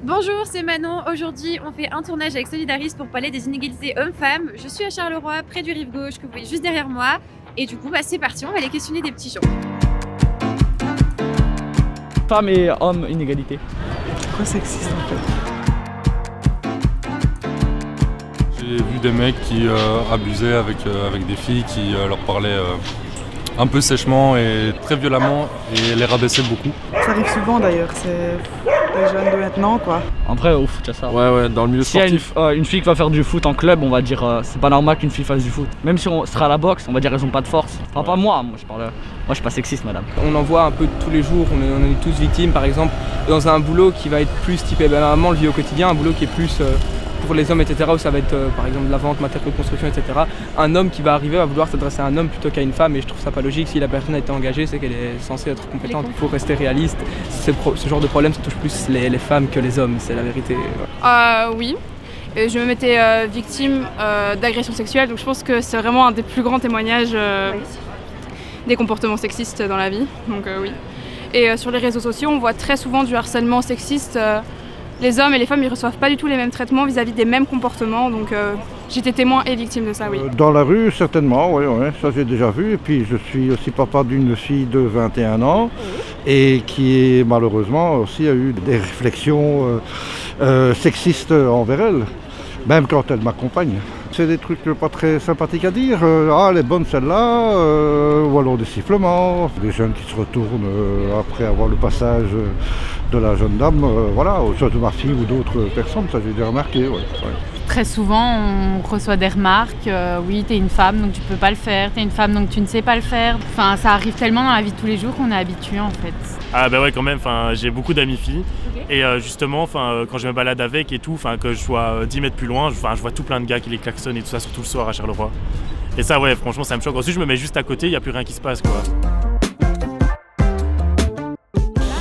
Bonjour, c'est Manon. Aujourd'hui, on fait un tournage avec Solidaris pour parler des inégalités hommes-femmes. Je suis à Charleroi, près du Rive Gauche, que vous voyez juste derrière moi. Et du coup, c'est parti, on va aller questionner des petits gens. Femmes et hommes, inégalité. Pourquoi sexiste en fait? J'ai vu des mecs qui abusaient avec des filles qui leur parlaient un peu sèchement et très violemment et les rabaissaient beaucoup. Ça arrive souvent d'ailleurs, c'est les jeunes de maintenant quoi. Après au foot, il y a ça. Ouais, dans le milieu sportif. Une fille qui va faire du foot en club, on va dire c'est pas normal qu'une fille fasse du foot. Même si on sera à la boxe, on va dire elles ont pas de force. Enfin pas moi je suis pas sexiste madame. On en voit un peu tous les jours, on est tous victimes par exemple dans un boulot qui va être plus typé, maman le vit au quotidien, un boulot qui est plus pour les hommes etc. où ça va être par exemple de la vente, matériaux de construction etc. Un homme qui va arriver va vouloir s'adresser à un homme plutôt qu'à une femme et je trouve ça pas logique. Si la personne a été engagée c'est qu'elle est censée être compétente, il faut rester réaliste. Ce genre de problème ça touche plus les femmes que les hommes, c'est la vérité. Oui. Je me mettais victime d'agression sexuelle, donc je pense que c'est vraiment un des plus grands témoignages des comportements sexistes dans la vie, donc oui. Et sur les réseaux sociaux, on voit très souvent du harcèlement sexiste. Les hommes et les femmes, ils reçoivent pas du tout les mêmes traitements vis-à-vis des mêmes comportements, donc j'étais témoin et victime de ça, oui. Dans la rue, certainement, oui, ça j'ai déjà vu. Et puis je suis aussi papa d'une fille de 21 ans et qui malheureusement aussi a eu des réflexions sexistes envers elle, même quand elle m'accompagne. C'est des trucs pas très sympathiques à dire, ah elle est bonne celle-là, ou alors des sifflements, des jeunes qui se retournent après avoir le passage de la jeune dame, voilà, soit de ma fille ou d'autres personnes, ça j'ai déjà remarqué. Ouais. Très souvent on reçoit des remarques, oui t'es une femme donc tu peux pas le faire, t'es une femme donc tu ne sais pas le faire. Enfin ça arrive tellement dans la vie de tous les jours qu'on est habitué en fait. Ah bah ouais quand même, j'ai beaucoup d'amis filles et justement quand je me balade avec et tout, que je sois 10 mètres plus loin, je vois tout plein de gars qui les klaxonnent et tout ça, surtout le soir à Charleroi. Et ça ouais franchement ça me choque. Ensuite je me mets juste à côté, il n'y a plus rien qui se passe quoi.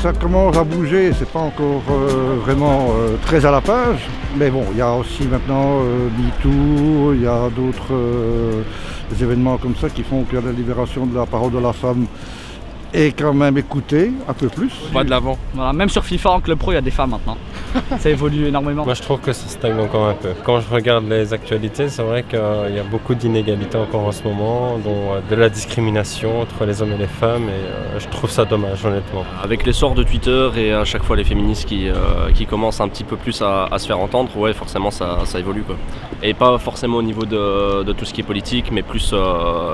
Ça commence à bouger, c'est pas encore vraiment très à la page, mais bon, il y a aussi maintenant MeToo, il y a d'autres événements comme ça qui font que la libération de la parole de la femme est quand même écoutée un peu plus. On va de l'avant. Voilà, même sur FIFA en club pro il y a des femmes maintenant. Ça évolue énormément. Moi je trouve que ça stagne encore un peu. Quand je regarde les actualités, c'est vrai qu'il y a beaucoup d'inégalités encore en ce moment, dont de la discrimination entre les hommes et les femmes et je trouve ça dommage honnêtement. Avec l'essor de Twitter et à chaque fois les féministes qui commencent un petit peu plus à se faire entendre, ouais forcément ça évolue quoi. Et pas forcément au niveau de tout ce qui est politique, mais plus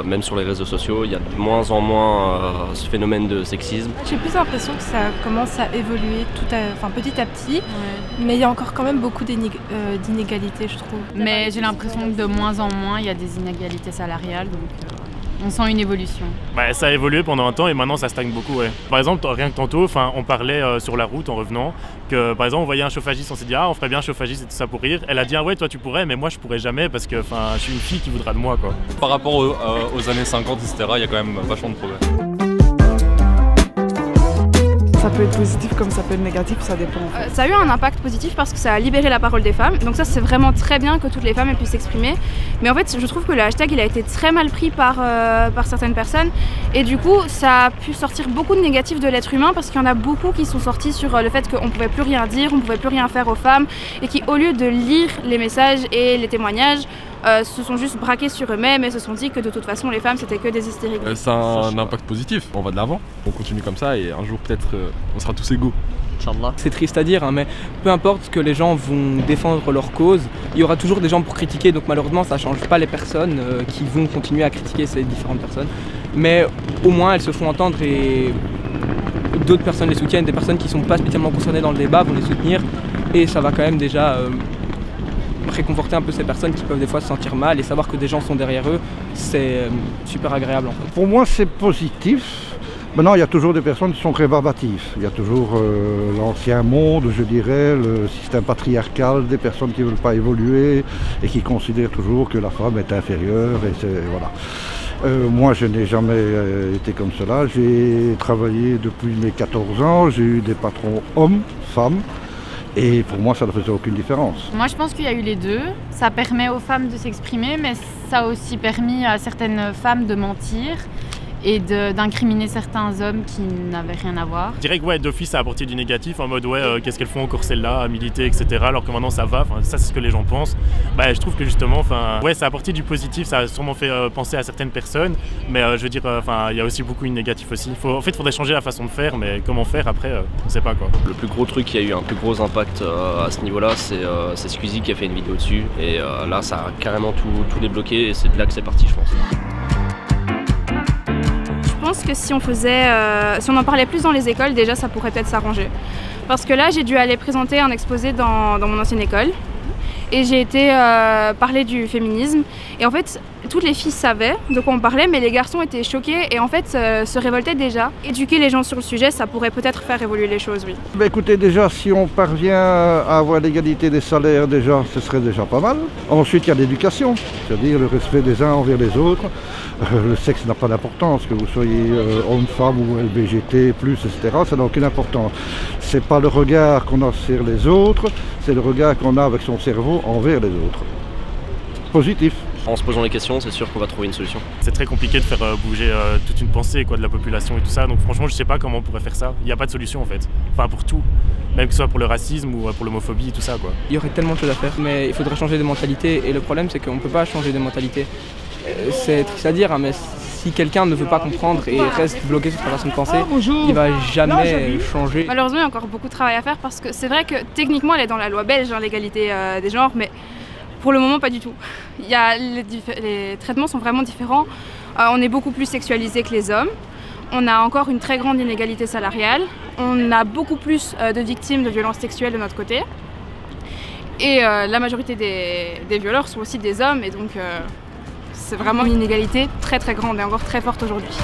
même sur les réseaux sociaux, il y a de moins en moins ce phénomène de sexisme. J'ai plus l'impression que ça commence à évoluer petit à petit, mais il y a encore quand même beaucoup d'inégalités je trouve. Mais j'ai l'impression que de moins en moins il y a des inégalités salariales, donc on sent une évolution. Ça a évolué pendant un temps et maintenant ça stagne beaucoup ouais. Par exemple rien que tantôt, on parlait sur la route en revenant que par exemple on voyait un chauffagiste, on s'est dit ah on ferait bien un chauffagiste et tout ça pour rire. Elle a dit ah ouais toi tu pourrais mais moi je pourrais jamais parce que je suis une fille qui voudra de moi quoi. Par rapport aux années 50 etc. il y a quand même vachement de progrès. Ça peut être positif comme ça peut être négatif, ça dépend. Ça a eu un impact positif parce que ça a libéré la parole des femmes, donc ça c'est vraiment très bien que toutes les femmes puissent s'exprimer. Mais en fait je trouve que le hashtag il a été très mal pris par certaines personnes et du coup ça a pu sortir beaucoup de négatifs de l'être humain parce qu'il y en a beaucoup qui sont sortis sur le fait qu'on ne pouvait plus rien dire, on ne pouvait plus rien faire aux femmes et qui au lieu de lire les messages et les témoignages se sont juste braqués sur eux-mêmes et se sont dit que de toute façon les femmes c'était que des hystériques. Ça a un impact positif, on va de l'avant, on continue comme ça et un jour peut-être on sera tous égaux. C'est triste à dire mais peu importe que les gens vont défendre leur cause, il y aura toujours des gens pour critiquer donc malheureusement ça ne change pas les personnes qui vont continuer à critiquer ces différentes personnes. Mais au moins elles se font entendre et d'autres personnes les soutiennent, des personnes qui ne sont pas spécialement concernées dans le débat vont les soutenir et ça va quand même déjà réconforter un peu ces personnes qui peuvent des fois se sentir mal et savoir que des gens sont derrière eux, c'est super agréable en fait. Pour moi c'est positif. Maintenant il y a toujours des personnes qui sont rébarbatives. Il y a toujours l'ancien monde, je dirais, le système patriarcal, des personnes qui ne veulent pas évoluer et qui considèrent toujours que la femme est inférieure et voilà. Moi je n'ai jamais été comme cela. J'ai travaillé depuis mes 14 ans, j'ai eu des patrons hommes, femmes. Et pour moi, ça ne faisait aucune différence. Moi, je pense qu'il y a eu les deux. Ça permet aux femmes de s'exprimer, mais ça a aussi permis à certaines femmes de mentir et d'incriminer certains hommes qui n'avaient rien à voir. Je dirais que ouais, d'office ça a apporté du négatif en mode ouais qu'est-ce qu'elles font encore celles-là à militer etc, alors que maintenant ça va, ça c'est ce que les gens pensent. Bah, je trouve que justement ouais, ça a apporté du positif, ça a sûrement fait penser à certaines personnes, mais je veux dire il y a aussi beaucoup de négatif aussi. En fait il faudrait changer la façon de faire, mais comment faire après on sait pas quoi. Le plus gros truc qui a eu un plus gros impact à ce niveau là c'est Squeezie qui a fait une vidéo dessus et là ça a carrément tout débloqué et c'est de là que c'est parti je pense. Je pense que si on en parlait plus dans les écoles, déjà ça pourrait peut-être s'arranger. Parce que là j'ai dû aller présenter un exposé dans mon ancienne école et j'ai été parler du féminisme et en fait toutes les filles savaient de quoi on parlait mais les garçons étaient choqués et en fait se révoltaient déjà. Éduquer les gens sur le sujet ça pourrait peut-être faire évoluer les choses, oui. Ben écoutez, déjà si on parvient à avoir l'égalité des salaires déjà, ce serait déjà pas mal. Ensuite il y a l'éducation, c'est-à-dire le respect des uns envers les autres. Le sexe n'a pas d'importance, que vous soyez homme, femme ou LBGT+, etc., ça n'a aucune importance. C'est pas le regard qu'on a sur les autres, c'est le regard qu'on a avec son cerveau envers les autres. Positif. En se posant les questions, c'est sûr qu'on va trouver une solution. C'est très compliqué de faire bouger toute une pensée de la population et tout ça, donc franchement je sais pas comment on pourrait faire ça. Il n'y a pas de solution en fait, enfin pour tout, même que ce soit pour le racisme ou pour l'homophobie et tout ça quoi. Il y aurait tellement de choses à faire, mais il faudrait changer de mentalité et le problème c'est qu'on ne peut pas changer de mentalité. C'est triste à dire, hein, mais si quelqu'un ne veut pas comprendre et reste bloqué sur sa façon de penser, il va jamais changer. Malheureusement il y a encore beaucoup de travail à faire parce que c'est vrai que techniquement elle est dans la loi belge, l'égalité des genres, mais pour le moment, pas du tout. Les traitements sont vraiment différents. On est beaucoup plus sexualisé que les hommes. On a encore une très grande inégalité salariale. On a beaucoup plus de victimes de violences sexuelles de notre côté. Et la majorité des violeurs sont aussi des hommes. Et donc, c'est vraiment une inégalité très très grande et encore très forte aujourd'hui.